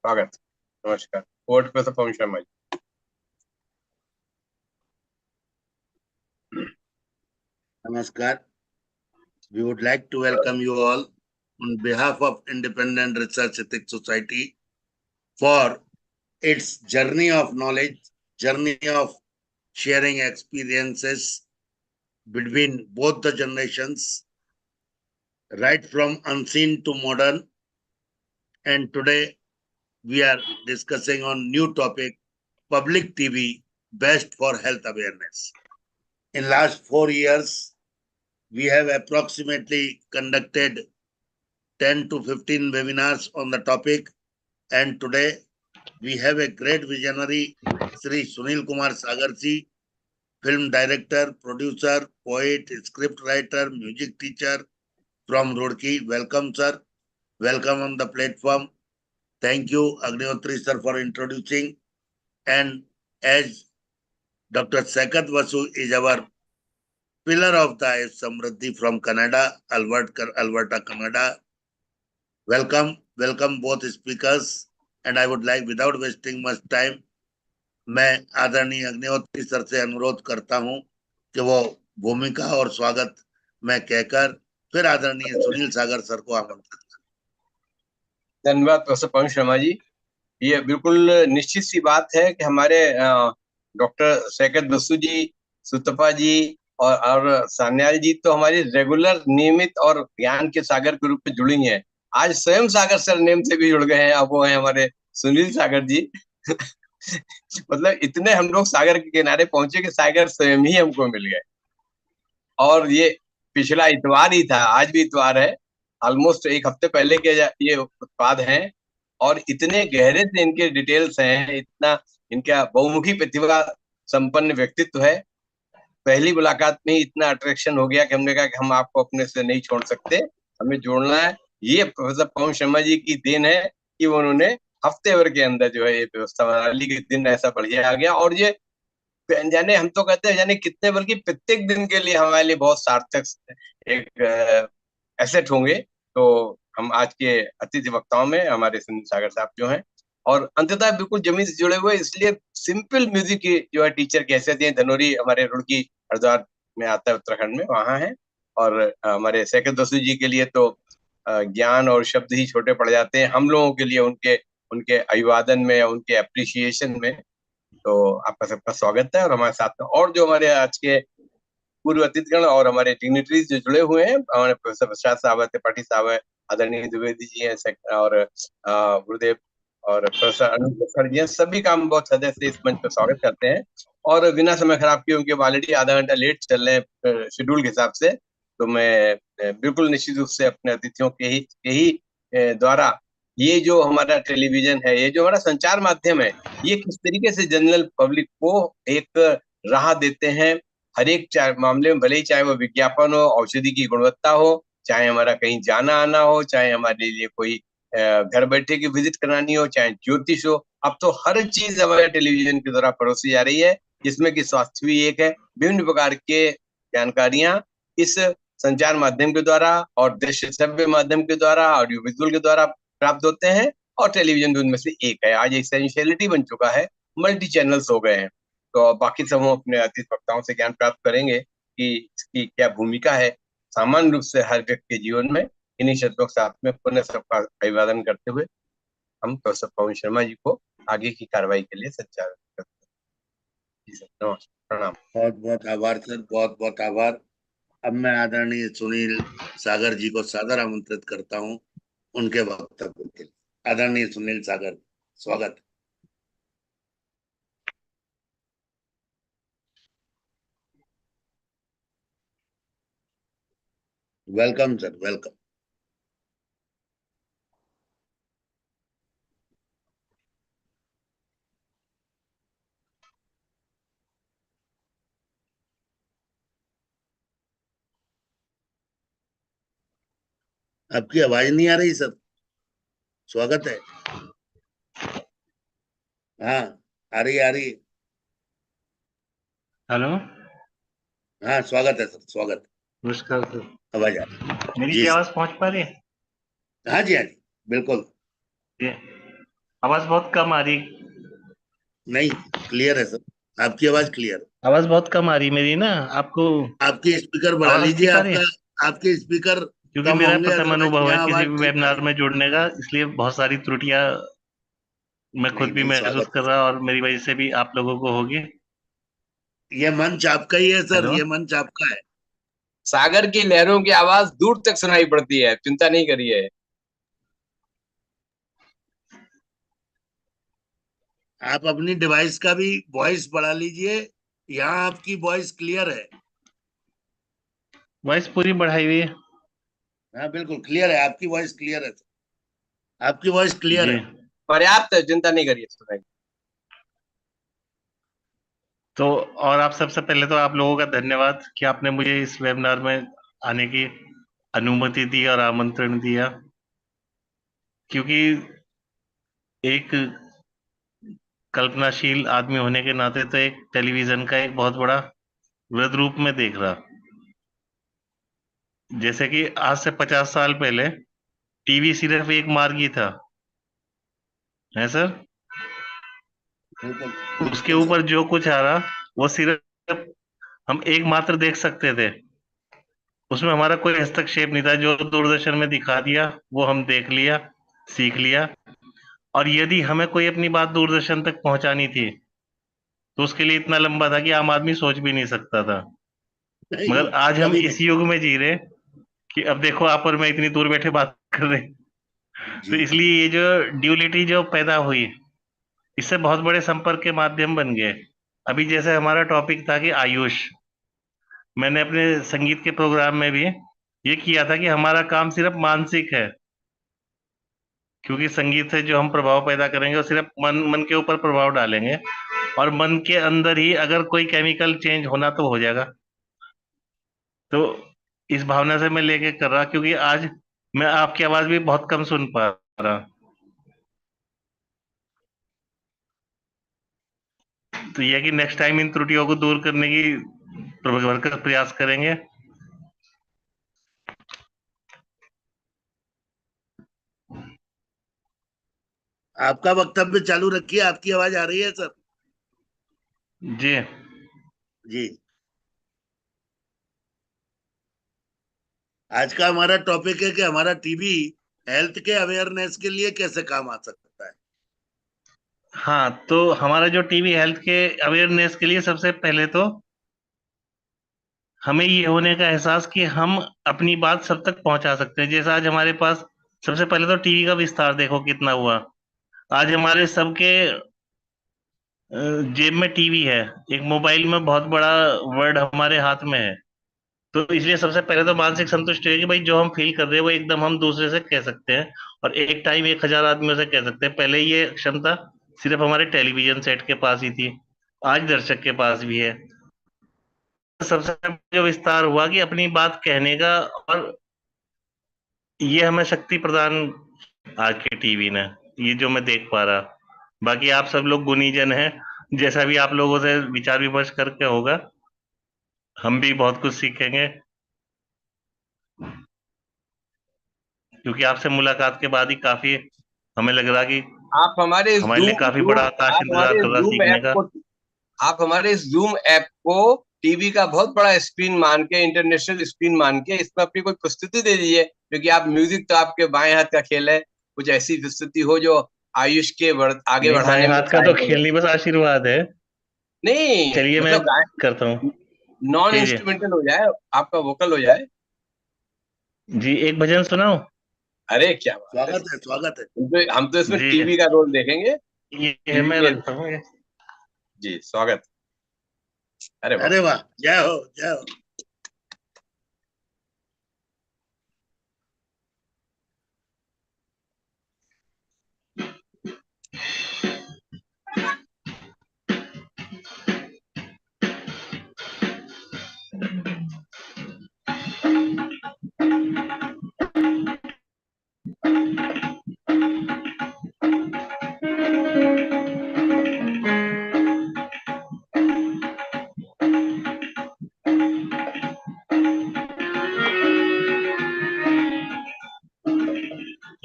स्वागत। नमस्कार। कोर्ट पे Pawan Sharma ji. Namaskar. We would like to welcome you all on behalf of Independent Research Ethics Society for its journey of knowledge, journey of sharing experiences between both the generations, right from unseen to modern. And today we are discussing on new topic, public TV, best for health awareness. In last 4 years, we have approximately conducted 10 to 15 webinars on the topic, and today we have a great visionary, Sri Sunil Kumar Sagarji, film director, producer, poet, script writer, music teacher from Roorkee. Welcome, sir. Welcome on the platform. Thank you, Agnihotri sir, for introducing. And as Dr. Sakat Vasu is our pillar of the AYUSH Samriddhi from Canada, Alberta, Canada. Welcome both speakers. And I would like, without wasting much time, मैं आदरणीय Agnihotri sir से अनुरोध करता हूं कि वो भूमिका और स्वागत मैं कहकर फिर आदरणीय सुनील सागर सर को आमंत्रित करता हूं। धन्यवाद प्रोफेसर पवन शर्मा जी। ये बिल्कुल निश्चित सी बात है कि हमारे डॉक्टर सैकत बसु जी, सुतपा जी और सान्याल जी तो हमारी रेगुलर, नियमित और ज्ञान के सागर के रूप में जुड़ी हैं। आज स्वयं सागर सर नेम से भी जुड़ गए हैं। अब वो हैं हमारे सुनील सागर जी। मतलब इतने हम लोग सागर के किनारे पहुंचे कि सागर स्वयं ही हमको मिल गए। और ये पिछला इतवार ही था, आज भी इतवार है, ऑलमोस्ट एक हफ्ते पहले के ये उत्पाद हैं और इतने गहरे से इनके डिटेल्स हैं, इतना इनका बहुमुखी प्रतिभा संपन्न व्यक्तित्व है। पहली मुलाकात में ही इतना अट्रैक्शन हो गया कि हमने कहा कि हम आपको अपने से नहीं छोड़ सकते, हमें जोड़ना है। ये प्रोफेसर पवन शर्मा जी की देन है कि उन्होंने हफ्ते भर के अंदर जो है ये व्यवस्था बना ली कि दिन ऐसा बढ़िया आ गया। और ये जाने हम तो कहते हैं जाने कितने, बल्कि प्रत्येक दिन के लिए हमारे लिए बहुत सार्थक एक एसेट होंगे। तो हम आज के अतिथि वक्ताओं में हमारे सुनील सागर साहब जो हैं, और अंततः बिल्कुल जमीन से जुड़े हुए, इसलिए सिंपल म्यूजिक की जो है टीचर की हैसियत है। धनोरी हमारे रुड़की हरिद्वार में आता है, उत्तराखंड में, वहां है। और हमारे सैकत बसु जी के लिए तो ज्ञान और शब्द ही छोटे पड़ जाते हैं। हम लोगों के लिए उनके उनके अभिवादन में, उनके अप्रिसिएशन में तो आपका सबका स्वागत है। और हमारे साथ में और जो हमारे आज के पूर्व अतिथिगण और हमारे डिग्निटरीज जो जुड़े हुए हैं, हमारे प्रोफेसर प्रसाद साहब है, त्रिपाठी साहब है, आदरणीय द्विवेदी जी हैं, और गुरुदेव और प्रोफेसर अनंत मुखर्जी जी हैं, सभी का हम बहुत हृदय से इस मंच पर स्वागत करते हैं। और बिना समय खराब किए, उनके ऑलरेडी आधा घंटा लेट चल रहे हैं शेड्यूल के हिसाब से, तो मैं बिल्कुल निश्चित रूप से अपने अतिथियों के ही द्वारा ये जो हमारा टेलीविजन है, ये जो हमारा संचार माध्यम है, ये किस तरीके से जनरल पब्लिक को एक राह देते हैं हर एक मामले में, भले ही चाहे वो विज्ञापन हो, औषधि की गुणवत्ता हो, चाहे हमारा कहीं जाना आना हो, चाहे हमारे लिए कोई घर बैठे की विजिट करानी हो, चाहे ज्योतिष हो। अब तो हर चीज हमारे टेलीविजन के द्वारा परोसी जा रही है, जिसमें कि स्वास्थ्य भी एक है। विभिन्न प्रकार के जानकारियां इस संचार माध्यम के द्वारा और दृश्य श्रव्य माध्यम के द्वारा, ऑडियो विजुअल के द्वारा प्राप्त होते हैं, और टेलीविजन भी उनमें से एक है। आज एसेंशियलिटी बन चुका है, मल्टी चैनल्स हो गए हैं। तो बाकी सब हम अपने अतिथि वक्ताओं से ज्ञान प्राप्त करेंगे कि इसकी क्या भूमिका है सामान्य रूप से हर व्यक्ति के जीवन में। इन्हीं शब्दों के साथ में पुनः सबका अभिवादन करते हुए हम प्रोफेसर पवन शर्मा जी को आगे की कार्रवाई के लिए संचालित करते हैं। जी सर, नमस्कार, प्रणाम। बहुत बहुत आभार सर, बहुत बहुत आभार। अब मैं आदरणीय सुनील सागर जी को सादर आमंत्रित करता हूं उनके वक्तव्य के लिए। आदरणीय सुनील सागर, स्वागत। Welcome sir, welcome. आपकी आवाज नहीं आ रही सर, स्वागत है। हाँ, आ रही है। हेलो, हाँ, स्वागत है सर, स्वागत। नमस्कार सर। आवाज आ रही मेरी जी क्या सर। आवाज पहुंच पा रही है? हाँ जी, हाँ जी, बिल्कुल। आवाज बहुत कम आ रही। नहीं, क्लियर है सर, आपकी आवाज क्लियर है। आवाज बहुत कम आ रही मेरी ना आपको। आपकी स्पीकर बढ़ा आवाज लीजिए, ठीक आ रही है? आपका आपके स्पीकर क्योंकि कम मेरा होंगे, प्रथम अदरवाइज अनुभव है यहाँ किसी आवाज भी ठीक आ वेबिनार रही में जुड़ने का, इसलिए बहुत सारी त्रुटियां मैं है। नहीं खुद भी नहीं, महसूस स्वागत है कर सर। रहा और मेरी वजह से भी आप लोगों को होगी। ये मंच आपका ही है सर, हेलो। ये मंच आपका है। सागर की लहरों की आवाज दूर तक सुनाई पड़ती है, चिंता नहीं करिए। आप अपनी डिवाइस का भी वॉइस बढ़ा लीजिए, यहाँ आपकी वॉइस क्लियर है। वॉइस पूरी बढ़ाई हुई है। हाँ बिल्कुल क्लियर है, आपकी वॉइस क्लियर है सर, आपकी वॉइस क्लियर जी। है। पर्याप्त है, चिंता नहीं करिए, सुनाई। तो और आप सबसे पहले तो आप लोगों का धन्यवाद कि आपने मुझे इस वेबिनार में आने की अनुमति दी और आमंत्रण दिया, क्योंकि एक कल्पनाशील आदमी होने के नाते तो एक टेलीविजन का एक बहुत बड़ा वृद्ध रूप में देख रहा। जैसे कि आज से 50 साल पहले टीवी सिर्फ एक मार्गी था, है सर। बिल्कुल उसके बिल्कुल सर। ऊपर जो कुछ आ रहा वो सिर्फ हम एकमात्र देख सकते थे। उसमें हमारा कोई हस्तक्षेप नहीं था। जो दूरदर्शन में दिखा दिया वो हम देख लिया, सीख लिया। और यदि हमें कोई अपनी बात दूरदर्शन तक पहुंचानी थी तो उसके लिए इतना लंबा था कि आम आदमी सोच भी नहीं सकता था। नहीं, मगर आज हम कभी नहीं। इस युग में जी रहे कि अब देखो आप और मैं इतनी दूर बैठे बात कर रहे हैं। तो जी इसलिए ये जो ड्यूलिटी जो पैदा हुई, इससे बहुत बड़े संपर्क के माध्यम बन गए। अभी जैसे हमारा टॉपिक था कि आयुष, मैंने अपने संगीत के प्रोग्राम में भी ये किया था कि हमारा काम सिर्फ मानसिक है, क्योंकि संगीत से जो हम प्रभाव पैदा करेंगे वो सिर्फ मन मन के ऊपर प्रभाव डालेंगे, और मन के अंदर ही अगर कोई केमिकल चेंज होना तो हो जाएगा। तो इस भावना से मैं लेके कर रहा, क्योंकि आज मैं आपकी आवाज भी बहुत कम सुन पा रहा। तो यह कि नेक्स्ट टाइम इन त्रुटियों को दूर करने की भरकर प्रयास करेंगे। आपका वक्तव्य चालू रखिए, आपकी आवाज आ रही है सर। जी। जी। आज का हमारा टॉपिक है कि हमारा टीवी हेल्थ के अवेयरनेस के लिए कैसे काम आ सकता है। हाँ, तो हमारा जो टीवी हेल्थ के अवेयरनेस के लिए सबसे पहले तो हमें ये होने का एहसास कि हम अपनी बात सब तक पहुंचा सकते हैं। जैसे आज हमारे पास सबसे पहले तो टीवी का विस्तार देखो कितना हुआ। आज हमारे सबके जेब में टीवी है, एक मोबाइल में बहुत बड़ा वर्ड हमारे हाथ में है। तो इसलिए सबसे पहले तो मानसिक संतुष्टि है कि भाई जो हम फील कर रहे हैं वो एकदम हम दूसरे से कह सकते हैं, और एक टाइम 1,000 आदमियों से कह सकते हैं। पहले ये क्षमता सिर्फ हमारे टेलीविजन सेट के पास ही थी, आज दर्शक के पास भी है। सबसे जो विस्तार हुआ कि अपनी बात कहने का, और ये हमें शक्ति प्रदान आज के टीवी ने, ये जो मैं देख पा रहा। बाकी आप सब लोग गुणीजन हैं, जैसा भी आप लोगों से विचार विमर्श करके होगा हम भी बहुत कुछ सीखेंगे, क्योंकि आपसे मुलाकात के बाद ही काफी हमें लग रहा कि आप हमारे इस हमारे लिए जूम काफी जूम बड़ा आकाश आप इंतजार हमारे कर इस रहा जूम सीखने ऐप का। को आप हमारे इस जूम ऐप को टीवी का बहुत बड़ा स्क्रीन मान के, इंटरनेशनल स्क्रीन मान के, इसमें अपनी कोई प्रस्तुति दे दीजिए, क्योंकि आप म्यूजिक तो आपके बाएं हाथ का खेल है। कुछ ऐसी प्रस्तुति हो जो आयुष के आगे नहीं, बाएं बढ़ाने में हाथ का तो सहायक हो। खेल नहीं, बस आशीर्वाद है। नहीं चलिए मैं मतलब करता हूँ। नॉन कीजिए। इंस्ट्रूमेंटल हो जाए, आपका वोकल हो जाए। जी, एक भजन सुनाओ। अरे क्या बात है! स्वागत है, स्वागत है। हम तो इसमें जी, टीवी का रोल देखेंगे, ये टीवी मैं के। रखता हूँ ये। जी, स्वागत। अरे वाह! अरे वाह, जय हो जय हो।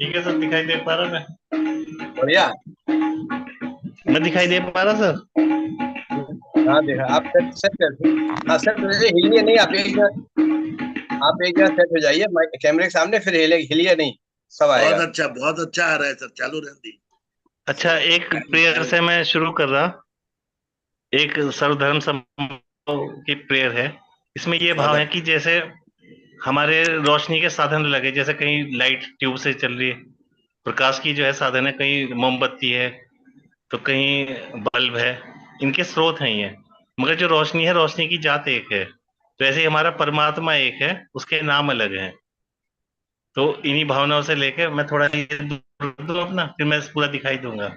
ठीक है सर, दिखाई दे पा रहा मैं। बढ़िया। मैं दिखाई दे पा रहा सर? हाँ देखा, आप सेट सेट कर। हाँ सेट हो जाइए, हिलिए नहीं आप एक जगह। आप एक जगह सेट हो जाइए कैमरे के सामने, फिर हिलिए नहीं, सब आएगा। बहुत अच्छा आ रहा है सर, चालू रहने दी। अच्छा, एक प्रेयर से मैं शुरू कर रहा। एक सर्वधर्म समभाव की प्रेयर है। इसमें ये भाव है स्वागत। कि जैसे हमारे रोशनी के साधन लगे, जैसे कहीं लाइट ट्यूब से चल रही है, प्रकाश की जो है साधन है, कहीं मोमबत्ती है तो कहीं बल्ब है, इनके स्रोत हैं ये। मगर जो रोशनी है, रोशनी की जात एक है। तो ऐसे ही हमारा परमात्मा एक है, उसके नाम अलग हैं। तो इन्हीं भावनाओं से लेके मैं थोड़ा ये दूर दूं अपना, फिर मैं पूरा दिखाई दूंगा।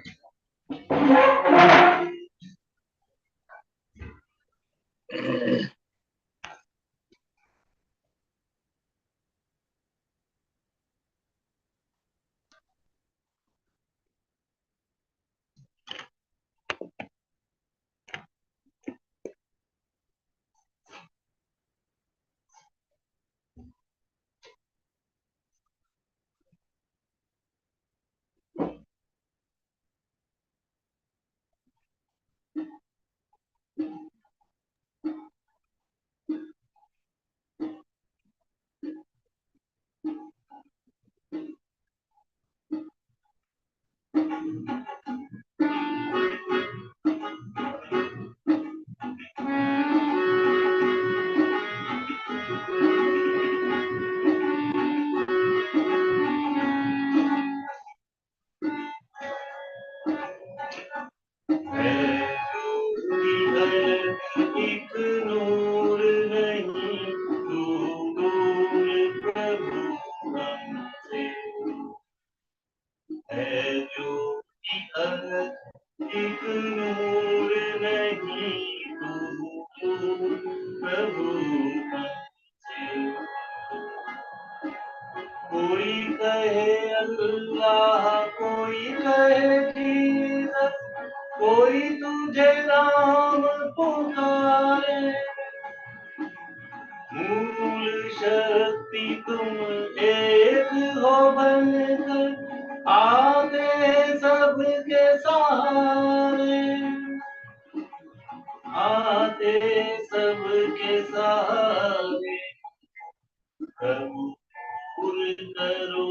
एक नूर नहीं, तू दूर प्रभु हमसे है जो कि अलग। एक नूर नहीं, तू दूर प्रभु हमसे। कोई कहे अल्लाह, कोई कहे जीसस, कोई तुझे राम पुकारे। मूल शक्ति तुम एक हो बनकर, आते सबके सहारे। आते सबके सहारे। कबूल करो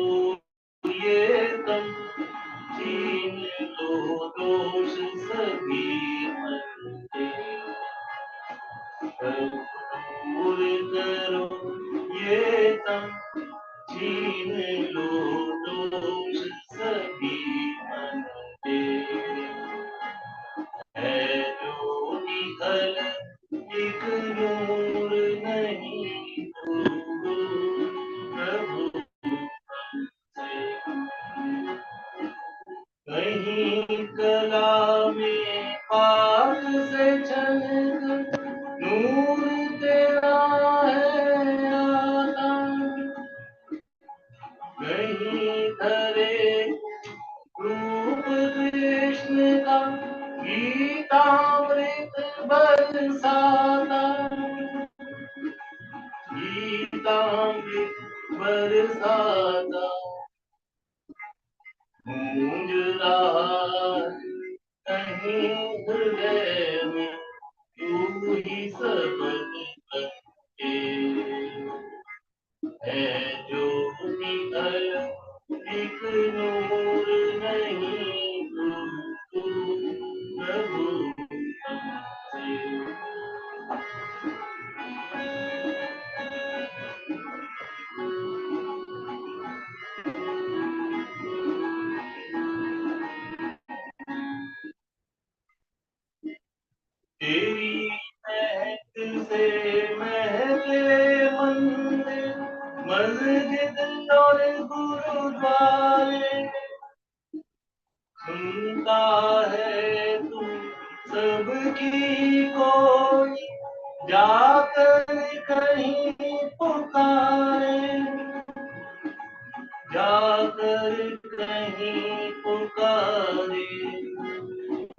ये तुम, छीन लो दोष सभी मरते। कबूल करो ये तुम, छीन लो दोष सभी मरते। है जो निकल एक नूर नहीं, प्रभु से। कहीं कला में पाक से छलक, नूर तेरा है आता। कहीं धरे रूप कृष्ण का, गीतामृत बरसाता। गीतामृत बरसाता। गूंज रहा कहीं हृदय में, तू ही सबद बनके। है जो निकल एक नूर नहीं, तू प्रभु हमसे। तेरी महक से महके मंदिर, मस्जिद और गुरुद्वारे। सुनता है तू सबकी कोई, जाकर कहीं पुकारे। जाकर कहीं पुकारे।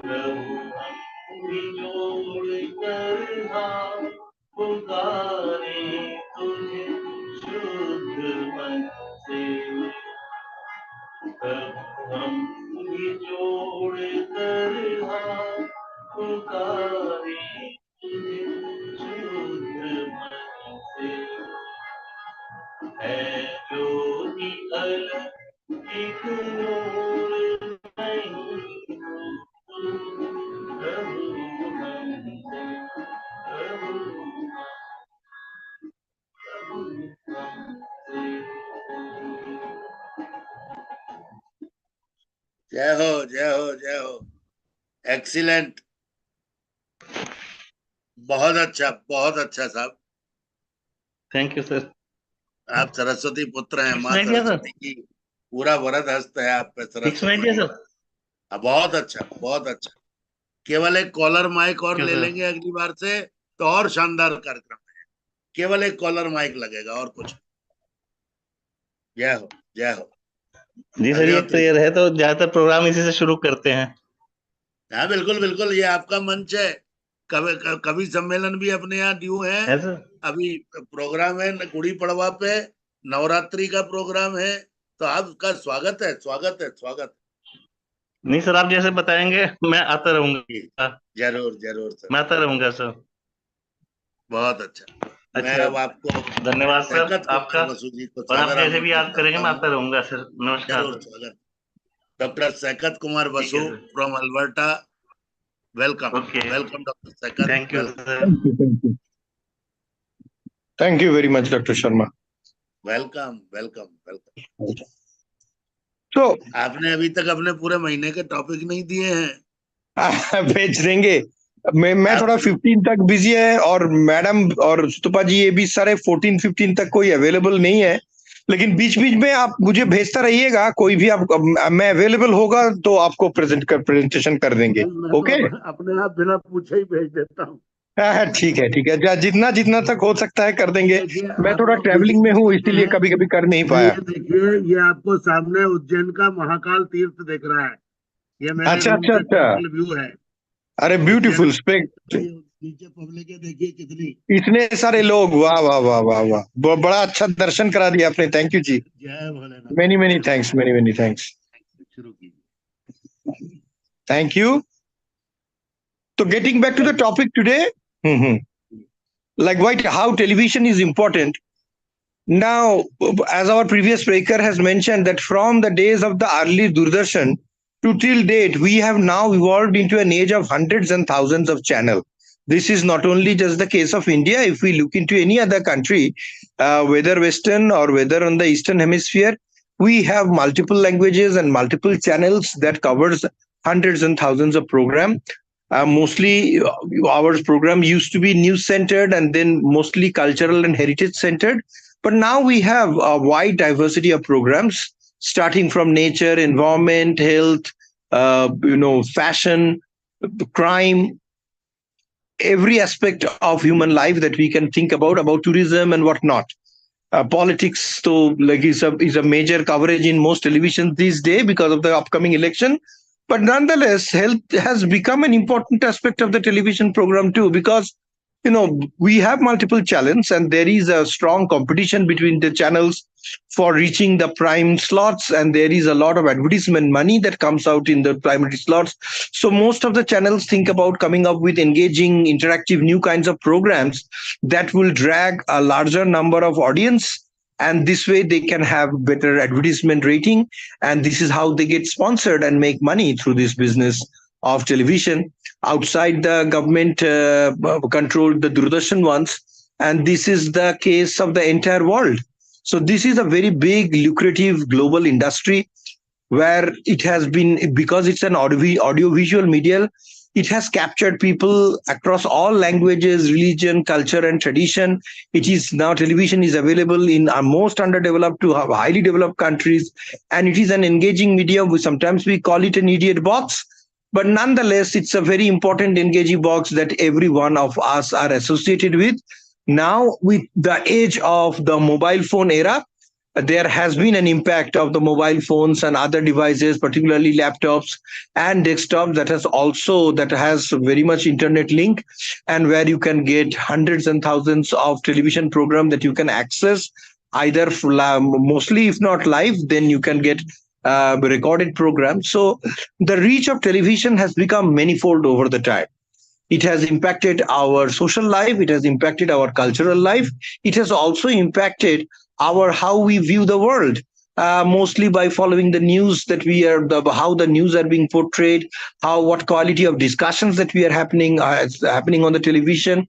प्रभु हम भी जोड़ कर हाथ पुकारे तुझे शुद्ध मन से। प्रभु हम भी जय हो, जय हो, जय हो। एक्सीलेंट, बहुत अच्छा साहब। Thank you sir. आप सरस्वती पुत्र हैं, फिक्स माँ में दिया सर? सरस्वती की पूरा वरद हस्त है आप पे, फिक्स में सरस्वती दिया जी सर? का। बहुत अच्छा, बहुत अच्छा। केवल एक कॉलर माइक और क्यों ले सर? लेंगे अगली बार से तो और शानदार कार्यक्रम है। केवल एक कॉलर माइक लगेगा और कुछ। जय हो, जय हो। जी सर, ये तो अग्निहोत्री ये जी। रहे तो ज्यादातर प्रोग्राम इसी से शुरू करते हैं। हाँ बिल्कुल बिल्कुल, ये आपका मंच है। कवि सम्मेलन भी अपने यहाँ ड्यू है। है सर? अभी प्रोग्राम है गुड़ी पड़वा पे, नवरात्रि का प्रोग्राम है। तो आपका स्वागत है, स्वागत है, स्वागत नहीं सर, आप जैसे बताएंगे मैं आता है। रहूंगा। जरूर जरूर सर, मैं आता जरूर। रहूंगा सर। बहुत अच्छा। मैं अच्छा, अब आपको धन्यवाद सर शैकत आपका। कुमार बसु जी को और आप सादर जैसे भी आमंत्रित याद करेंगे करता मैं हूँ। आता रहूंगा सर। नमस्कार जरूर सर। स्वागत। डॉक्टर शैकत कुमार ठीक बसु है sir. From Alberta. Welcome, okay. Welcome doctor Shaikat, thank you welcome, sir. Thank you, thank you. Thank you very much, Dr. Sharma. Welcome, welcome, welcome. तो आपने अभी तक अपने पूरे महीने के टॉपिक नहीं दिए हैं। भेज देंगे। मैं आप थोड़ा जरूर। 15 तक बिजी है, और मैडम और सुतपा जी ये भी सारे 14 15 तक कोई अवेलेबल नहीं है। लेकिन बीच बीच में आप मुझे भेजता रहिएगा, कोई भी आप, मैं अवेलेबल होगा तो आपको प्रेजेंटेशन कर देंगे। मैं तो ओके। अपने आप बिना पूछे ही भेज देता हूँ। हाँ ठीक है, ठीक है, जितना जितना तक हो सकता है कर देंगे। देखिए मैं आप थोड़ा लोग ट्रैवलिंग मीटिंग में में हूँ, कहते इसीलिए हैं, कभी कभी कर नहीं ये पाया। देखिए, ये आपको सामने उज्जैन का महाकाल तीर्थ दिख रहा है। ये मेरे अच्छा रूम अच्छा का अच्छा। टोटल व्यू है। अरे उज्जैन ब्यूटीफुल में स्पेक्ट। ये नीचे पब्लिक है, देखिए कितनी। इतने सारे लोग, वाह वाह वाह वाह वाह, बड़ा अच्छा दर्शन करा दिया आपने, थैंक यू जी। जय भोलेनाथ। मेनी मेनी शुरू थैंक्स, मेनी मेनी थैंक्स। शुरू कीजिए। Thank you. तो getting back to the topic today, like why how television is important. Now, as our previous speaker has mentioned, that from the days of the early Doordarshan to till date, we have now evolved into an age of hundreds and thousands of channels. This is not only just the case of India. If we look into any other country, whether Western or whether on the Eastern Hemisphere, we have multiple languages and multiple channels that covers hundreds and thousands of program. Mostly, our program used to be news centered and then mostly cultural and heritage centered, but now we have a wide diversity of programs, starting from nature, environment, health, fashion, crime, every aspect of human life that we can think about tourism and whatnot. Politics, so like is a major coverage in most televisions these days because of the upcoming election. But nonetheless, health has become an important aspect of the television program too, because we have multiple channels and there is a strong competition between the channels for reaching the prime slots, and there is a lot of advertisement money that comes out in the primary slots. So most of the channels think about coming up with engaging, interactive, new kinds of programs that will drag a larger number of audience, and this way they can have better advertisement rating, and this is how they get sponsored and make money through this business of television. Outside, the government controlled the Doordarshan ones, and this is the case of the entire world. So this is a very big lucrative global industry where it has been, because it's an audio visual medium, it has captured people across all languages, religion, culture, and tradition. It is now, television is available in our most underdeveloped to highly developed countries, and it is an engaging medium. Sometimes we call it an idiot box, but nonetheless it's a very important engaging box that every one of us are associated with. Now, with the age of the mobile phone era, there has been an impact of the mobile phones and other devices, particularly laptops and desktops, that has very much internet link, and where you can get hundreds and thousands of television program that you can access, either mostly, if not live, then you can get recorded programs. So the reach of television has become manifold over the time. It has impacted our social life, it has impacted our cultural life, it has also impacted our how we view the world, mostly by following the news that how the news are being portrayed, how what quality of discussions that we are happening on the television.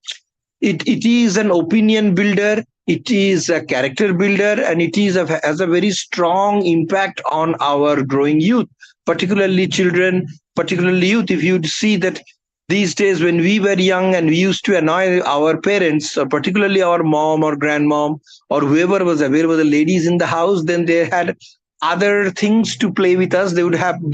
It is an opinion builder, it is a character builder, and it is has a very strong impact on our growing youth. particularly children, particularly youth. If you'd see that these days when we were young and we used to annoy our parents, or particularly our mom or grandmom or whoever was available, the ladies in the house, then they had other things to play with us. They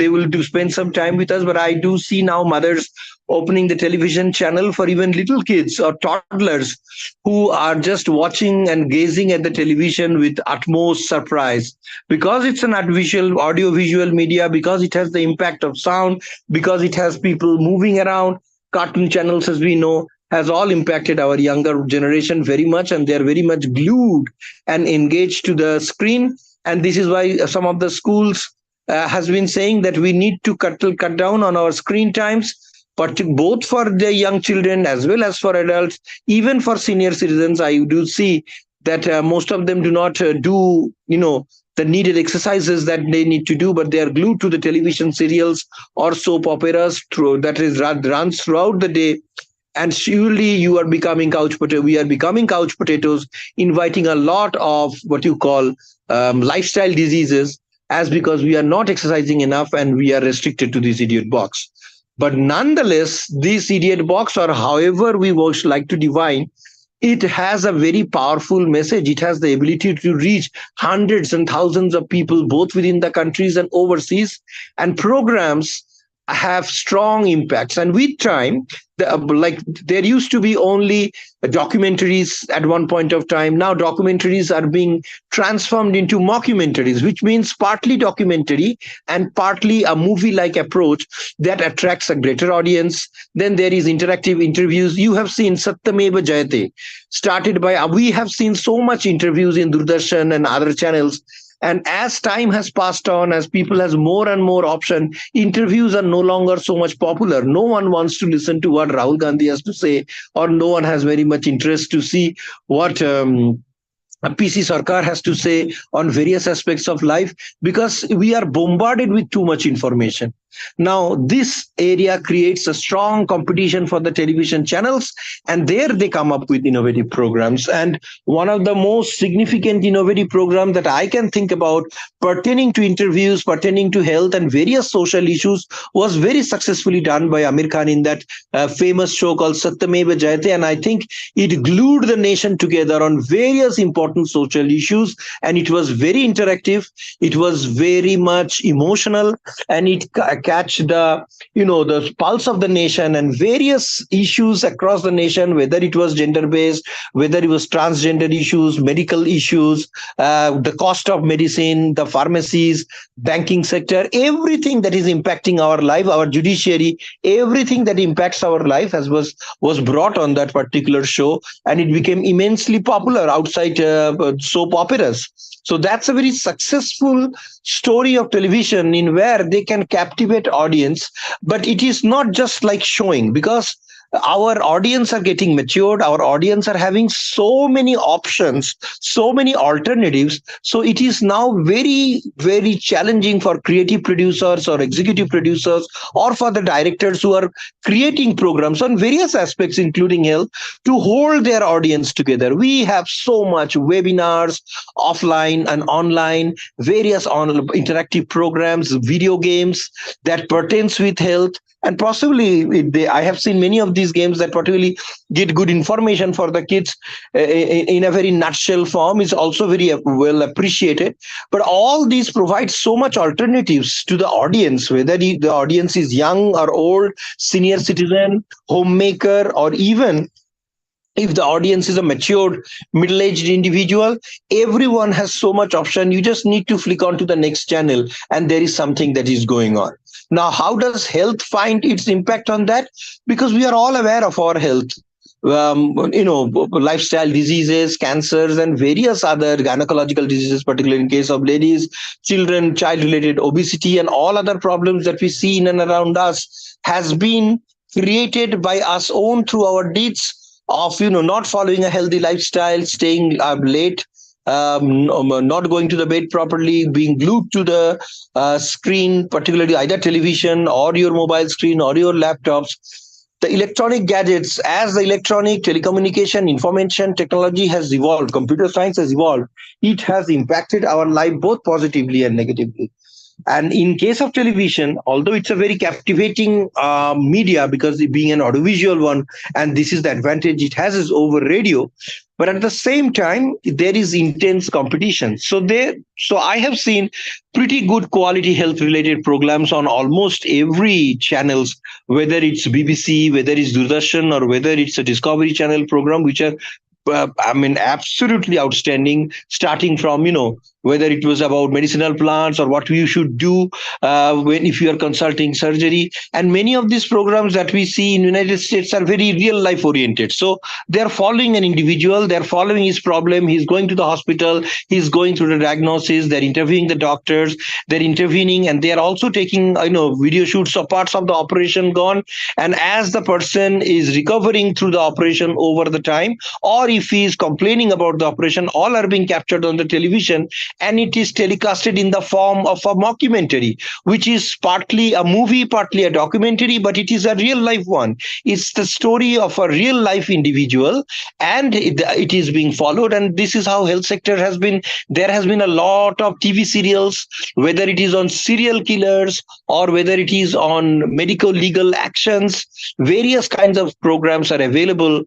will do spend some time with us. But I do see now mothers opening the television channel for even little kids or toddlers who are just watching and gazing at the television with utmost surprise, because it's an audio visual media, because it has the impact of sound, because it has people moving around. Cartoon channels, as we know, has all impacted our younger generation very much, and they are very much glued and engaged to the screen. And this is why some of the schools has been saying that we need to cut down on our screen times, but both for the young children as well as for adults, even for senior citizens. I do see that most of them do not do the needed exercises that they need to do, but they are glued to the television serials or soap operas runs throughout the day. And surely you are becoming couch potato. We are becoming couch potatoes, inviting a lot of what you call lifestyle diseases, as because we are not exercising enough and we are restricted to this idiot box. But nonetheless, this idiot box, or however we like to define, it has a very powerful message. It has the ability to reach hundreds and thousands of people, both within the countries and overseas. And programs have strong impacts. And with time, there used to be only documentaries at one point of time. Now documentaries are being transformed into mockumentaries, which means partly documentary and partly a movie-like approach that attracts a greater audience. Then there is interactive interviews. You have seen Satyameva Jayate, started by, we have seen so much interviews in Doordarshan and other channels. And as time has passed on, as people has more and more option, interviews are no longer so much popular. No one wants to listen to what Rahul Gandhi has to say, or no one has very much interest to see what PC Sarkar has to say on various aspects of life, because we are bombarded with too much information. Now, this area creates a strong competition for the television channels, and there they come up with innovative programs. And one of the most significant innovative programs that I can think about pertaining to interviews, pertaining to health and various social issues was very successfully done by Amir Khan in that famous show called Satyameva Jayate. And I think it glued the nation together on various important social issues, and it was very interactive. It was very much emotional, and it catch the pulse of the nation and various issues across the nation, whether it was gender based, whether it was transgender issues, medical issues, the cost of medicine, the pharmacies, banking sector, everything that is impacting our life, our judiciary, everything that impacts our life was brought on that particular show, and it became immensely popular outside soap operas. So that's a very successful story of television in where they can captivate audience. But it is not just like showing, because our audience are getting matured, our audience are having so many options, so many alternatives. So it is now very, very challenging for creative producers or executive producers, or for the directors who are creating programs on various aspects, including health, to hold their audience together. We have so much webinars, offline and online, various interactive programs, video games that pertains with health. And possibly, I have seen many of these games that particularly get good information for the kids in a very nutshell form, is also very well appreciated. But all these provide so much alternatives to the audience, whether the audience is young or old, senior citizen, homemaker, or even if the audience is a matured, middle-aged individual. Everyone has so much option. You just need to flick onto the next channel and there is something that is going on. Now, how does health find its impact on that? Because we are all aware of our health. Lifestyle diseases, cancers, and various other gynecological diseases, particularly in case of ladies, children, child-related obesity, and all other problems that we see in and around us has been created by us own through our deeds of not following a healthy lifestyle, staying late, not going to the bed properly, being glued to the screen, particularly either television or your mobile screen or your laptops. The electronic gadgets, as the electronic telecommunication information technology has evolved, computer science has evolved, it has impacted our life both positively and negatively. And in case of television, although it's a very captivating media because it being an audiovisual one, and this is the advantage it has is over radio, but at the same time there is intense competition. So I have seen pretty good quality health related programs on almost every channels, whether it's BBC, whether it's Doordarshan, or whether it's a Discovery Channel program, which are I mean, absolutely outstanding, starting from, whether it was about medicinal plants or what you should do when if you are consulting surgery. And many of these programs that we see in United States are very real life oriented. So they're following an individual, they're following his problem, he's going to the hospital, he's going through the diagnosis, they're interviewing the doctors, they're intervening, and they're also taking, video shoots of parts of the operation gone. And as the person is recovering through the operation over the time, or if he is complaining about the operation, all are being captured on the television, and it is telecasted in the form of a mockumentary, which is partly a movie, partly a documentary, but it is a real life one. It's the story of a real life individual, and it is being followed. And this is how health sector has been. There has been a lot of TV serials, whether it is on serial killers or whether it is on medical legal actions. Various kinds of programs are available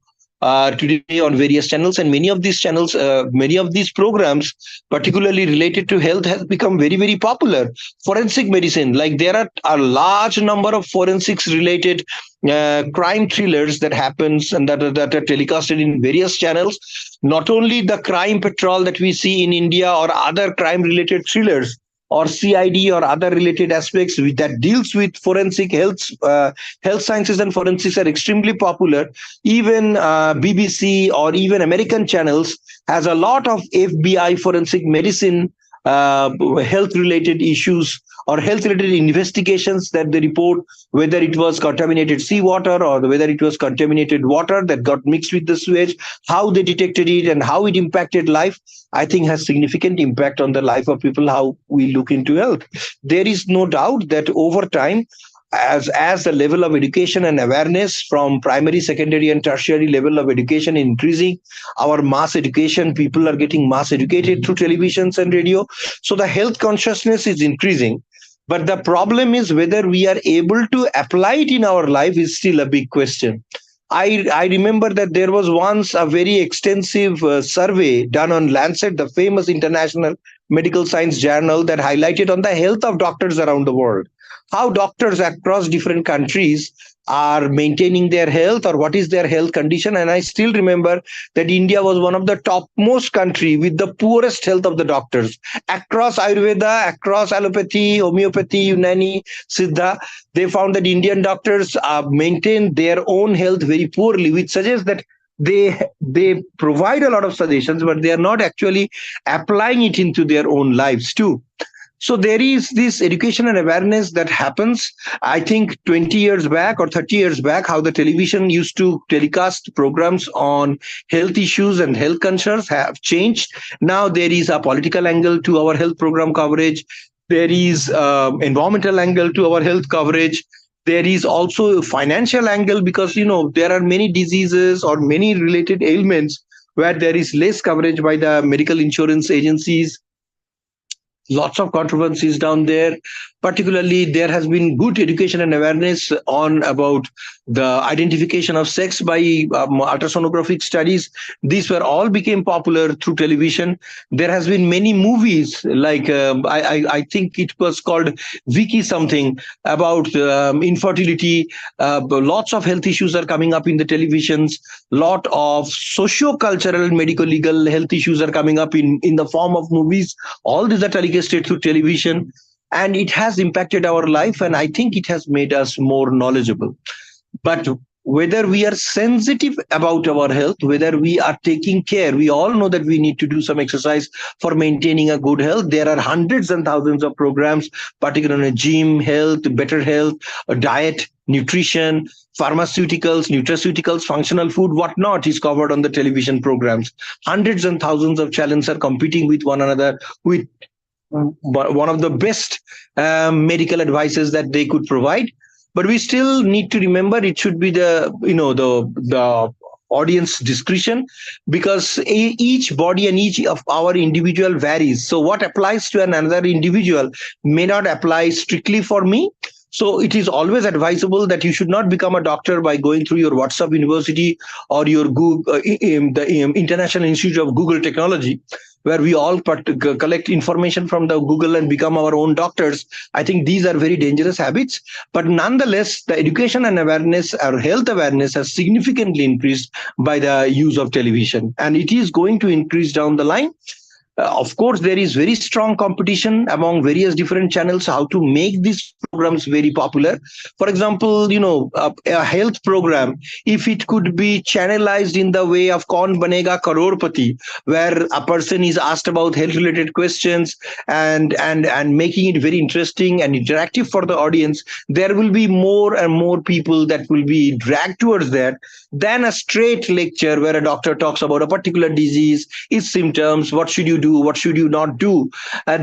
today on various channels, and many of these channels, many of these programs, particularly related to health, has become very, very popular. Forensic medicine, like there are a large number of forensics related crime thrillers that happens and that are telecasted in various channels. Not only the crime patrol that we see in India or other crime related thrillers, or CID or other related aspects that deals with forensic health sciences and forensics are extremely popular. Even BBC or even American channels has a lot of FBI forensic medicine health related issues or health related investigations that they report, whether it was contaminated seawater or whether it was contaminated water that got mixed with the sewage, how they detected it and how it impacted life. I think has significant impact on the life of people, how we look into health. There is no doubt that over time, as the level of education and awareness from primary, secondary, and tertiary level of education increasing, our mass education, people are getting mass educated through televisions and radio. So the health consciousness is increasing. But the problem is whether we are able to apply it in our life is still a big question. I remember that there was once a very extensive survey done on Lancet, the famous international medical science journal, that highlighted on the health of doctors around the world, how doctors across different countries are maintaining their health or what is their health condition. And I still remember that India was one of the topmost country with the poorest health of the doctors across Ayurveda, across allopathy, homeopathy, Unani, Siddha. They found that Indian doctors maintain their own health very poorly, which suggests that they provide a lot of suggestions, but they are not actually applying it into their own lives too. So there is this education and awareness that happens. I think 20 years back or 30 years back, how the television used to telecast programs on health issues and health concerns have changed. Now there is a political angle to our health program coverage. There is environmental angle to our health coverage. There is also a financial angle because, there are many diseases or many related ailments where there is less coverage by the medical insurance agencies. Lots of controversies down there. Particularly, there has been good education and awareness on about the identification of sex by ultrasonographic studies. These were all became popular through television. There has been many movies like I think it was called Vicky something about infertility. Lots of health issues are coming up in the televisions. Lot of socio-cultural, medical, legal health issues are coming up in the form of movies. All these are telecasted through television. And it has impacted our life, and I think it has made us more knowledgeable. But whether we are sensitive about our health, whether we are taking care, we all know that we need to do some exercise for maintaining a good health. There are hundreds and thousands of programs, particularly gym, health, better health, diet, nutrition, pharmaceuticals, nutraceuticals, functional food, whatnot is covered on the television programs. Hundreds and thousands of channels are competing with one another with one of the best medical advices that they could provide. But we still need to remember it should be the audience discretion, because each body and each of our individual varies. So what applies to another individual may not apply strictly for me. So it is always advisable that you should not become a doctor by going through your WhatsApp University or your Google, the International Institute of Google Technology, where we all collect information from the Google and become our own doctors. I think these are very dangerous habits. But nonetheless, the education and awareness or health awareness has significantly increased by the use of television, and it is going to increase down the line. Of course, there is very strong competition among various different channels how to make these programs very popular. For example, a health program, if it could be channelized in the way of Kaun Banega Crorepati, where a person is asked about health related questions, and making it very interesting and interactive for the audience, there will be more and more people that will be dragged towards that than a straight lecture where a doctor talks about a particular disease, its symptoms, what should you do, what should you not do.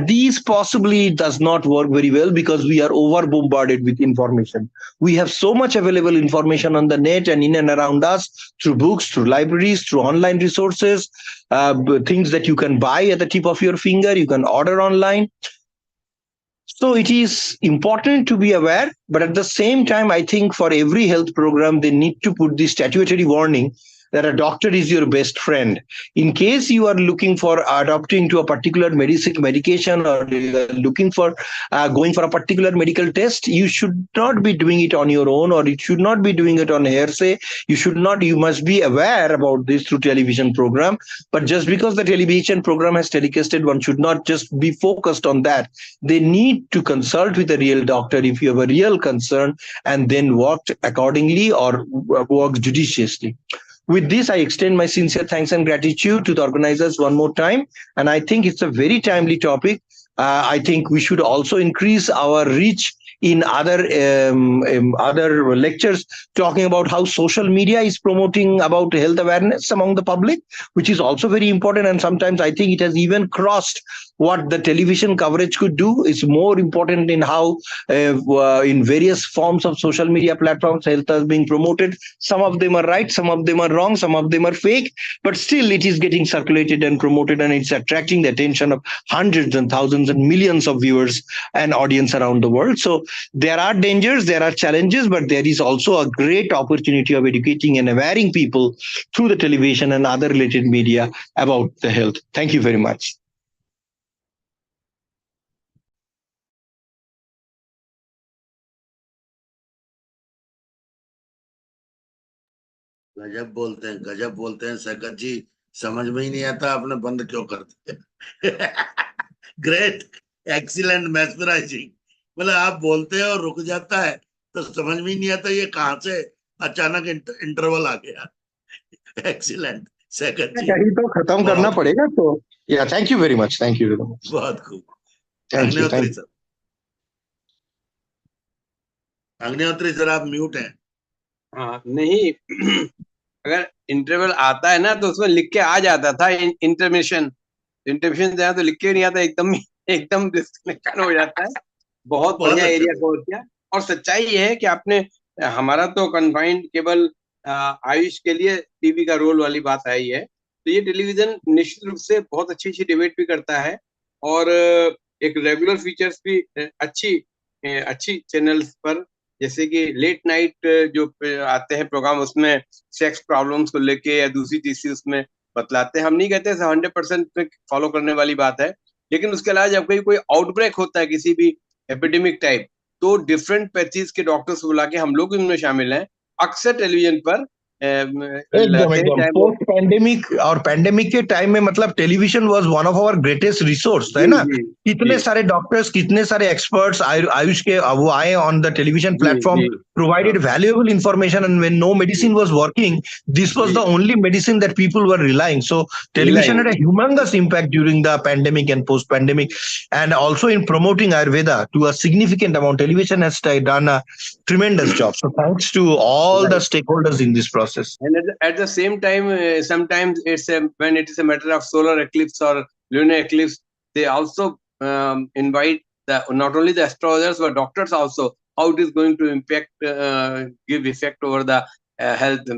These possibly does not work very well because we are over bombarded with information. We have so much available information on the net and in and around us, through books, through libraries, through online resources, things that you can buy at the tip of your finger, you can order online. So it is important to be aware, but at the same time, I think for every health program, they need to put the statutory warning that a doctor is your best friend. In case you are looking for adopting to a particular medication, or you are looking for going for a particular medical test, you should not be doing it on your own, or you should not be doing it on hearsay. You must be aware about this through television program. But just because the television program has telecasted, one should not just be focused on that. They need to consult with a real doctor if you have a real concern, and then work accordingly or work judiciously. With this, I extend my sincere thanks and gratitude to the organizers one more time. And I think it's a very timely topic. I think we should also increase our reach in other lectures, talking about how social media is promoting about health awareness among the public, which is also very important. And sometimes I think it has even crossed what the television coverage could do. It's more important in how in various forms of social media platforms health is being promoted. Some of them are right, some of them are wrong, some of them are fake, but still it is getting circulated and promoted, and it's attracting the attention of hundreds and thousands and millions of viewers and audience around the world. So there are dangers, there are challenges, but there is also a great opportunity of educating and awareing people through the television and other related media about the health. Thank you very much. गजब बोलते हैं सकत जी, समझ में ही नहीं आता आपने बंद क्यों कर दिया। Great, excellent, mesmerising. मतलब आप बोलते हैं और रुक जाता है तो समझ में ही नहीं आता ये कहां से अचानक इंटरवल आ गया। एक्सीलेंट सकत जी, कहीं तो खत्म करना पड़ेगा। तो या thank you very much, thank you. बहुत खूब। अग्निहोत्री सर, अग्निहोत्री सर आप म्यूट हैं। हाँ, नहीं अगर इंटरवल आता है ना तो उसमें लिख के आ जाता था इंटरमिशन जाए तो लिख के नहीं आता, एकदम डिस्कनेक्शन हो जाता है। बहुत बढ़िया एरिया कवर किया। और सच्चाई ये है कि आपने, हमारा तो कन्फाइंड केवल आयुष के लिए टीवी का रोल वाली बात आई है, तो ये टेलीविजन निश्चित रूप से बहुत अच्छी डिबेट भी करता है, और एक रेगुलर फीचर्स भी अच्छी चैनल्स पर, जैसे कि लेट नाइट जो आते हैं प्रोग्राम, उसमें सेक्स प्रॉब्लम्स को लेके या दूसरी चीज उसमें बतलाते हैं। हम नहीं कहते 100% फॉलो करने वाली बात है, लेकिन उसके अलावा जब कोई आउटब्रेक होता है किसी भी एपिडेमिक टाइप, तो डिफरेंट पैथीज के डॉक्टर्स बुला के हम लोग इनमें शामिल हैं अक्सर टेलीविजन पर। एकदम पोस्ट पैंडेमिक और पैंडेमिक के टाइम में मतलब television was one of our greatest resource, है ना। कितने सारे डॉक्टर्स, कितने सारे एक्सपर्ट्स आयुष के वो आए on the television platform, provided valuable information, and when no medicine was working, this was the only medicine that people were relying. So television had a humongous impact during the pandemic and post pandemic, and also in promoting Ayurveda to a significant amount. Television has done a tremendous job, so thanks to all the stakeholders in this process. And at the same time, sometimes when it is a matter of solar eclipse or lunar eclipse, they also invite not only the astrologers but doctors also, how it is going to impact, give effect over the health.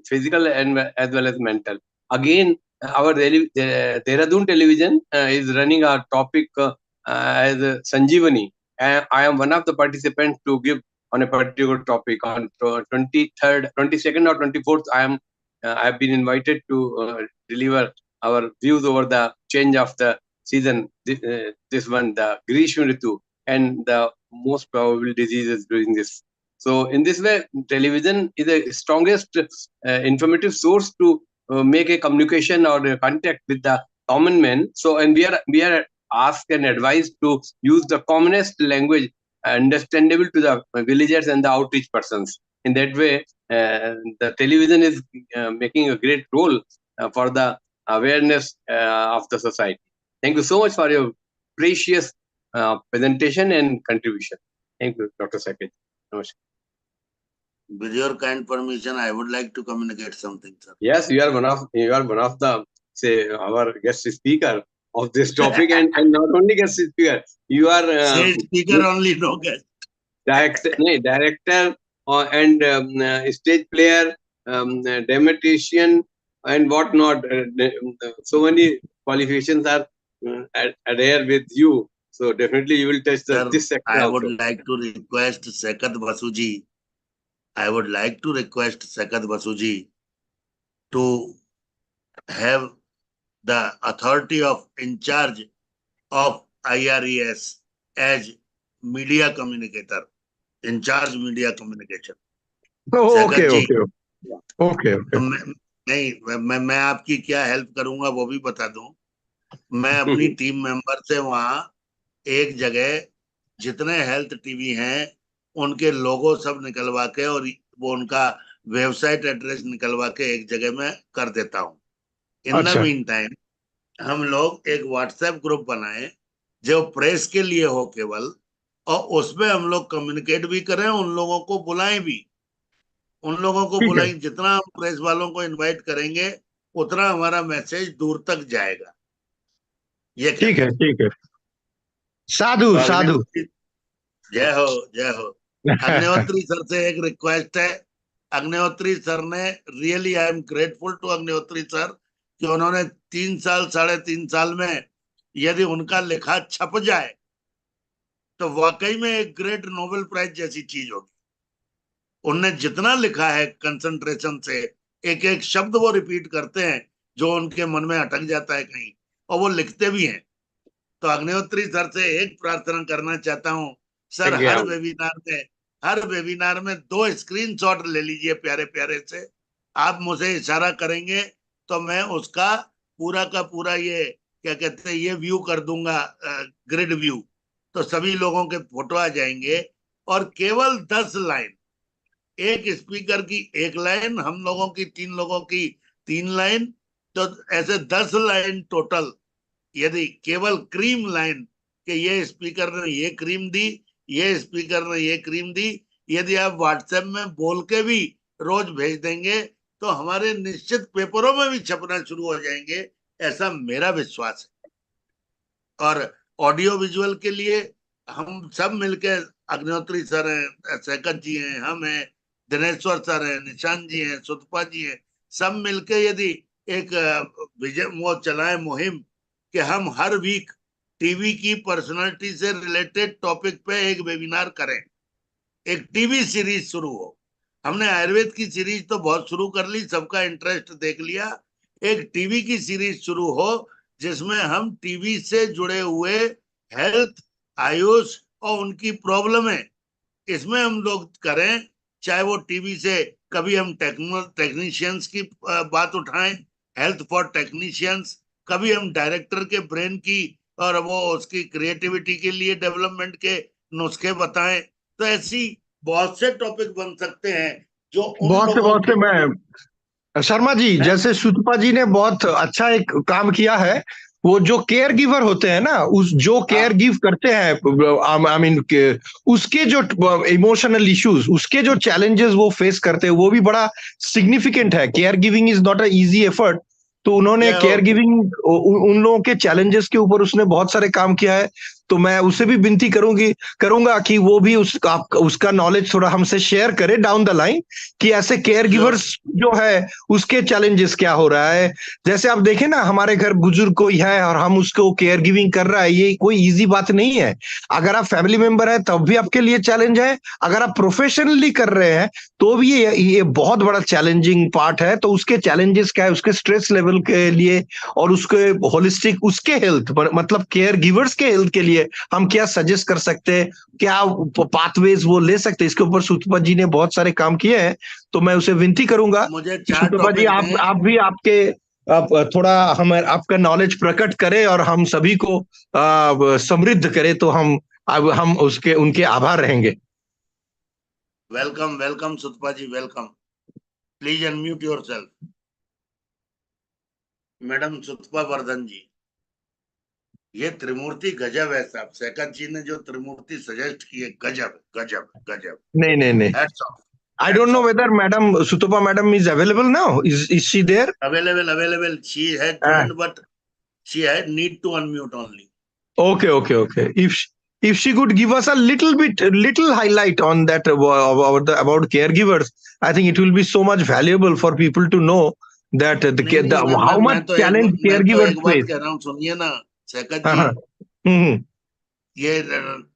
physical and as well as mental. Again, our Dehradun television is running our topic as Sanjeevani. I am one of the participants to give on a particular topic on 23rd, 22nd or 24th. I have been invited to deliver our views over the change of the season. This one, the Grishma Ritu, and the most probable diseases during this. So in this way, television is the strongest informative source to make a communication or a contact with the common man. So, and we are asked and advised to use the commonest language understandable to the villagers and the outreach persons. In that way, the television is making a great role for the awareness of the society. Thank you so much for your precious presentation and contribution. Thank you, Dr. Sakej. Namaskar. With your kind permission, I would like to communicate something, sir. Yes, you are one of the, say, our guest speaker of this topic, and not only guest speaker. You are Say speaker only, no guest. Director and stage player, dramatician, and whatnot. So many qualifications are there with you. So definitely you will touch this sector I also. would like to request Saket Basuji. I would like to request Saket Basuji to have the authority of in charge of IRES as media communicator, in charge media communication. Okay, Saket ji, okay. तो मैं आपकी क्या help करूंगा वो भी बता दूं. मैं अपनी टीम मेंबर से वहां एक जगह जितने हेल्थ टीवी हैं उनके लोगो सब निकलवा के और वो उनका वेबसाइट एड्रेस निकलवा के एक जगह में कर देता हूं. इन द मीन टाइम हम लोग एक व्हाट्सएप ग्रुप बनाए जो प्रेस के लिए हो केवल, और उसमें हम लोग कम्युनिकेट भी करें, उन लोगों को बुलाएं भी. उन लोगों को बुलाएं, जितना हम प्रेस वालों को इनवाइट करेंगे उतना हमारा मैसेज दूर तक जाएगा. ये ठीक है. साधु. जय हो, जय हो. अग्निहोत्री सर से एक रिक्वेस्ट है. अग्निहोत्री सर ने really I am grateful to Agnihotri sir कि उन्होंने 3 साल 3.5 साल में यदि उनका लिखा छप जाए तो वाकई में एक ग्रेट नोबेल प्राइज जैसी चीज होगी. उनने जितना लिखा है कंसंट्रेशन से, एक एक शब्द वो रिपीट करते हैं जो उनके मन में अटक जाता है कहीं, और वो लिखते भी हैं. तो अग्निहोत्री सर से एक प्रार्थना करना चाहता हूँ सर, हर वेबिनार में 2 स्क्रीनशॉट ले लीजिए प्यारे प्यारे से. आप मुझे इशारा करेंगे तो मैं उसका पूरा का पूरा ये क्या कहते हैं ये व्यू कर दूंगा, ग्रिड व्यू. तो सभी लोगों के फोटो आ जाएंगे और केवल 10 लाइन, एक स्पीकर की 1 लाइन, हम लोगों की 3 लोगों की 3 लाइन, तो ऐसे 10 लाइन टोटल. यदि केवल क्रीम लाइन कि ये स्पीकर ने ये क्रीम दी, ये स्पीकर ने ये क्रीम दी, यदि आप व्हाट्सएप में बोल के भी रोज भेज देंगे तो हमारे निश्चित पेपरों में भी छपना शुरू हो जाएंगे, ऐसा मेरा विश्वास है. और ऑडियो विजुअल के लिए हम सब मिलकर, अग्निहोत्री सर हैं, सैकत जी हैं, हम हैं, दिनेश्वर सर हैं, निशांत जी हैं, सुतपा जी हैं, सब मिलके यदि एक वो चलाएं मुहिम कि हम हर वीक टीवी की पर्सनालिटी से रिलेटेड टॉपिक पे एक वेबिनार करें, एक टीवी सीरीज शुरू हो. हमने आयुर्वेद की सीरीज तो बहुत शुरू कर ली, सबका इंटरेस्ट देख लिया. एक टीवी की सीरीज शुरू हो जिसमें हम टीवी से जुड़े हुए हेल्थ, आयुष और उनकी प्रॉब्लमें इसमें हम लोग करें. चाहे वो टीवी से कभी हम टेक्नीशियंस की बात उठाएं, हेल्थ फॉर टेक्नीशियंस, कभी हम डायरेक्टर के ब्रेन की और वो उसकी क्रिएटिविटी के लिए डेवलपमेंट के नुस्खे बताएं. तो ऐसी बहुत से टॉपिक बन सकते हैं जो बहुत से मैं शर्मा जी, जैसे सुतपा जी ने बहुत अच्छा एक काम किया है. वो जो केयर गिवर होते हैं ना, उस जो केयर गिव करते हैं, आई मीन उसके जो इमोशनल इश्यूज, उसके जो चैलेंजेस वो फेस करते हैं, वो भी बड़ा सिग्निफिकेंट है. Care giving is not a easy effort. तो उन्होंने केयर गिविंग, उन लोगों के चैलेंजेस के ऊपर उसने बहुत सारे काम किया है. तो मैं उसे भी विनती करूंगा कि वो भी उसका नॉलेज थोड़ा हमसे शेयर करे डाउन द लाइन, कि ऐसे केयर गिवर्स जो है उसके चैलेंजेस क्या हो रहा है। जैसे आप देखें ना, हमारे घर बुजुर्ग कोई है और हम उसको केयर गिविंग कर रहा है, ये कोई इजी बात नहीं है। अगर आप फैमिली मेंबर है तब भी आपके लिए चैलेंज है, अगर आप प्रोफेशनली कर रहे हैं तो भी ये बहुत बड़ा चैलेंजिंग पार्ट है। तो उसके चैलेंजेस क्या है, उसके स्ट्रेस लेवल के लिए और उसके होलिस्टिक, उसके हेल्थ मतलब केयर गिवर्स के हेल्थ के लिए हम क्या सजेस्ट कर सकते हैं, क्या पाथवेज वो ले सकते हैं, इसके ऊपर सुतपा जी ने बहुत सारे काम किए हैं। तो मैं उसे विनती करूंगा मुझे कि 4 सुतपा जी टॉपिक आप भी आप थोड़ा हम आपका नॉलेज प्रकट करें और हम सभी को समृद्ध करें, तो हम उसके उनके आभार रहेंगे। Welcome welcome Sutapa ji, welcome. Please unmute yourself. Madam Sutapa Bardhan ji, ये त्रिमूर्ति गजब है साहब। सैकत जी ने जो त्रिमूर्ति सजेस्ट की है, गजब गजब गजब। नहीं नहीं नहीं, hats off, I don't hats know of. whether Madam Sutopa Madam is available now. Is she there? Available. She had Ah, joined, but she had need to unmute only. okay. If she could give us a little highlight on that about caregivers, I think it will be so much valuable for people to know that नहीं, how much challenge मैं तो caregivers एक बात face. कह रहा हूँ, सुनिए ना सैकत जी। हाँ, हम्म, ये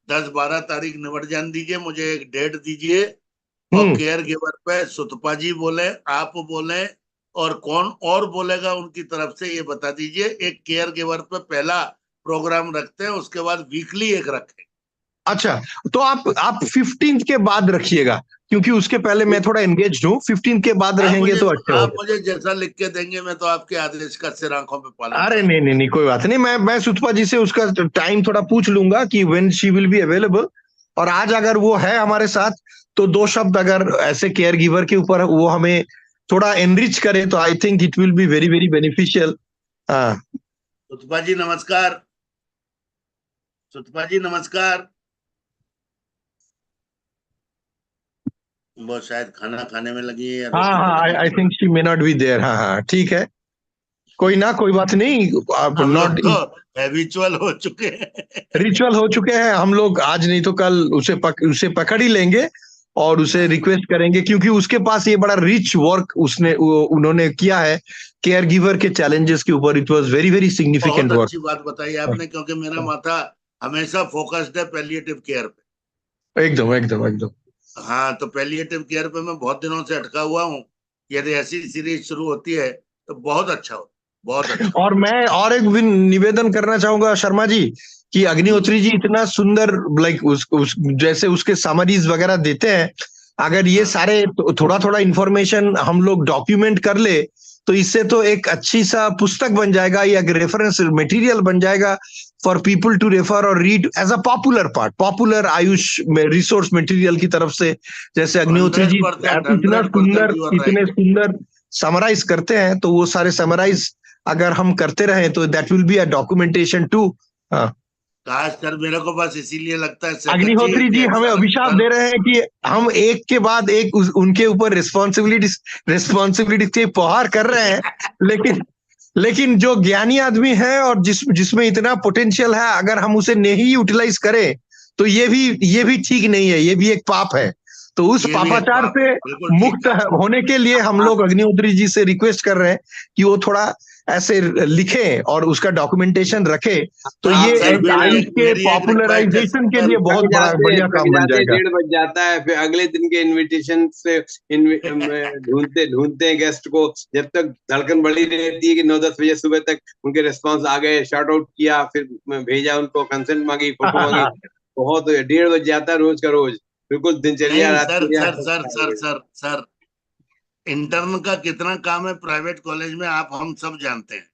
10-12 तारीख निबट जान दीजिए, मुझे एक डेट दीजिए और हम्म। केयर गिवर पे सुतपा जी बोले, आप बोले और कौन और बोलेगा उनकी तरफ से, ये बता दीजिए। एक केयर गिवर पे पहला प्रोग्राम रखते हैं, उसके बाद वीकली एक रखें। अच्छा, तो आप 15 के बाद रखिएगा, क्योंकि उसके पहले मैं थोड़ा एंगेज हूँ। 15 के बाद रहेंगे तो अच्छा आप होगा। मुझे जैसा लिख के देंगे, मैं तो आपके आदेश का सिर आंखों पे पालन अरे करूंगा। नहीं, कोई बात नहीं। मैं सुतपा जी से उसका टाइम थोड़ा पूछ लूंगा कि when she will be available. और आज अगर वो है हमारे साथ, तो दो शब्द अगर ऐसे केयर गिवर के ऊपर वो हमें थोड़ा एनरिच करे, तो I think it will be very very beneficial. हाँ, सुतपा जी नमस्कार। सुतपा जी नमस्कार। वो शायद खाना खाने में लगी है या रोटी हाँ, पकाने आई में। Think she may not be there. हाँ, ठीक है, कोई बात नहीं। आप हम लोग नॉट तो हैबिचुअल हो चुके हैं। रिचुअल हो चुके हैं हम लोग, आज नहीं तो कल उसे पकड़ ही लेंगे और उसे रिक्वेस्ट करेंगे, क्योंकि उसके पास ये बड़ा रिच वर्क उन्होंने किया है केयर गिवर के चैलेंजेस के ऊपर। इट वाज वेरी वेरी बहुत सिग्निफिकेंट वर्क। अच्छी बात बताई आपने, क्योंकि मेरा माथा हमेशा फोकस्ड है पैलिएटिव केयर पे। एकदम। हाँ, तो पैलिएटिव केयर पे मैं बहुत दिनों से अटका हुआ हूँ। यदि ऐसी सीरीज शुरू होती है तो बहुत अच्छा हो, बहुत अच्छा हो। और मैं और एक भी निवेदन करना चाहूंगा शर्मा जी, कि हम्म, अग्निहोत्री जी इतना सुंदर लाइक जैसे उसके समरीज वगैरह देते हैं। अगर ये हाँ, सारे थोड़ा थोड़ा इंफॉर्मेशन हम लोग डॉक्यूमेंट कर ले, तो इससे तो एक अच्छी सा पुस्तक बन जाएगा या रेफरेंस मटेरियल बन जाएगा फॉर पीपल टू रेफर और read as a popular Ayush resource material की तरफ से। जैसे अग्निहोत्री जी 100%, 100% यू आर इतने राइट। सुंदर समराइज करते हैं, तो वो सारे समराइज अगर हम करते रहे तो that will be a documentation too. खासकर मेरे को बस इसीलिए लगता है सैकत जी अग्निहोत्री कि जी हमें अक्सर अभिशाप दे रहे हैं कि हम एक के बाद एक उनके ऊपर रिस्पॉन्सिबिलिटी के प्रहार कर रहे हैं, लेकिन जो ज्ञानी आदमी है और जिसमें इतना पोटेंशियल है, अगर हम उसे नहीं यूटिलाइज करें तो ये भी ठीक नहीं है, ये भी एक पाप है। तो उस ये भी एक पापाचार पाप है, से बिल्कुल ठीक मुक्त कहा। होने के लिए हम लोग अग्निहोत्री जी से रिक्वेस्ट कर रहे हैं कि वो थोड़ा ऐसे लिखें और उसका डॉक्यूमेंटेशन रखें, तो आप ये सर, एक मेरी आयुष के मेरी एक रिक्वेस्ट है पॉपुलराइजेशन के सर। लिए बहुत बड़ा बढ़िया थक काम बन जाते जाएगा। 1:30 बज जाता है, फिर अगले दिन के इनविटेशन से ढूंढते ढूंढते हैं गेस्ट को, जब तक धड़कन बढ़ी रहती है कि 9-10 बजे सुबह तक उनके रिस्पांस आ गए, शॉर्ट आउट किया, फिर भेजा उनको, कंसेंट मांगी, फोटो मांगी, बहुत 1:30 बज जाता है रोज का रोज। बिल्कुल दिनचर्या नहीं रात सर, की sir sir sir sir sir, intern का कितना काम है प्राइवेट कॉलेज में, आप हम सब जानते हैं।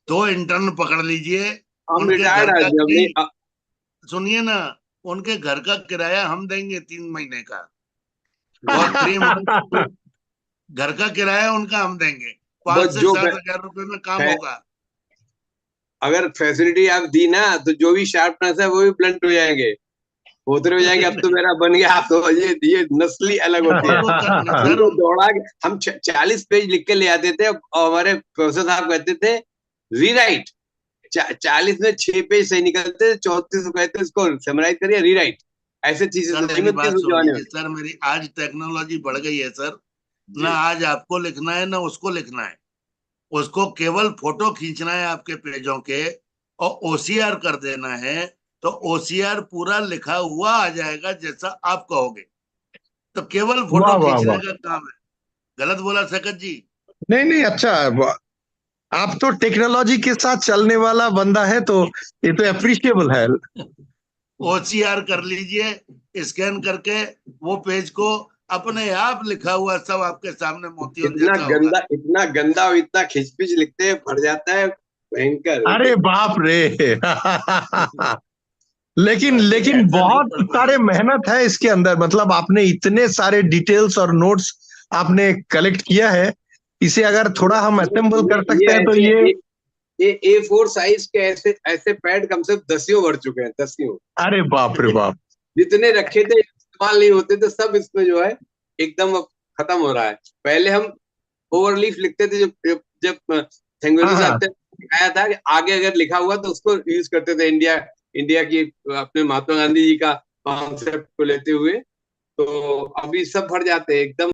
2 इंटर्न पकड़ लीजिए, हम उनके रिटायर्ड घर का आदमी नहीं, अपनी। सुनिए ना, उनके घर का किराया हम देंगे 3 महीने का। फॉर 3 मंथ घर का किराया उनका हम देंगे। पांच बस से जो सात हजार रुपए में काम होगा। अगर फैसिलिटी आप दी ना, तो जो भी शार्पनेस है वो भी ब्लंट हो जाएंगे, होते हो जाएंगे। अब तो नहीं, मेरा बन गया, अब तो ये नस्ली अलग होती है। उनको करना सर उनको दौड़ा के हम 40 पेज लिख के ले आते थे और हमारे प्रोफेसर साहब कहते थे रीराइट, 40 में 6 पेज सही निकलते, 34 को कहते इसको समराइज करिए, रीराइट। ऐसे चीजें सर तो नहीं मेरी मिलती बात उस सुन जमाने में। लीजिए सर, मेरी आज टेक्नोलॉजी बढ़ गई है सर, जी। ना आज आपको लिखना है ना उसको लिखना है, उसको केवल फोटो खींचना है आपके पेजों के और ओसीआर कर देना है, तो ओसीआर पूरा लिखा हुआ आ जाएगा जैसा आप कहोगे, तो केवल वाह फोटो वाह खींचने वाह। का काम है। गलत बोला सकत जी? नहीं नहीं, अच्छा, आप तो टेक्नोलॉजी के साथ चलने वाला बंदा है, तो ये तो अप्रिशिएबल है। ओसीआर कर लीजिए स्कैन करके, वो पेज को अपने आप लिखा हुआ सब आपके सामने मोतियों जैसा होगा। इतना गंदा और इतना खिचपिच लिखते हैं, फट जाता है, भयंकर। अरे बाप रे। लेकिन इसलिए लेकिन ऐसा नहीं बहुत पढ़ना सारे है। मेहनत है इसके अंदर, मतलब आपने इतने सारे डिटेल्स और नोट्स आपने कलेक्ट किया है, इसे अगर थोड़ा हम असेंबल कर सकते ये हैं तो ऐसे ये। ये A4 साइज के ऐसे ऐसे पैड कम से कम 10 भर चुके हैं, 10। अरे बाप रे बाप। जितने रखे थे इस्तेमाल नहीं होते थे, सब इसमें जो है एकदम अब खत्म हो रहा है। पहले हम ओवरलीफ लिखते थे, जब जब जब हाँ थेंगवेलू हाँ। साहब ने दिखाया था कि आगे अगर लिखा हुआ तो उसको यूज करते थे, इंडिया इंडिया की अपने महात्मा गांधी जी का कॉन्सेप्ट को लेते हुए। तो अभी सब भर जाते हैं एकदम।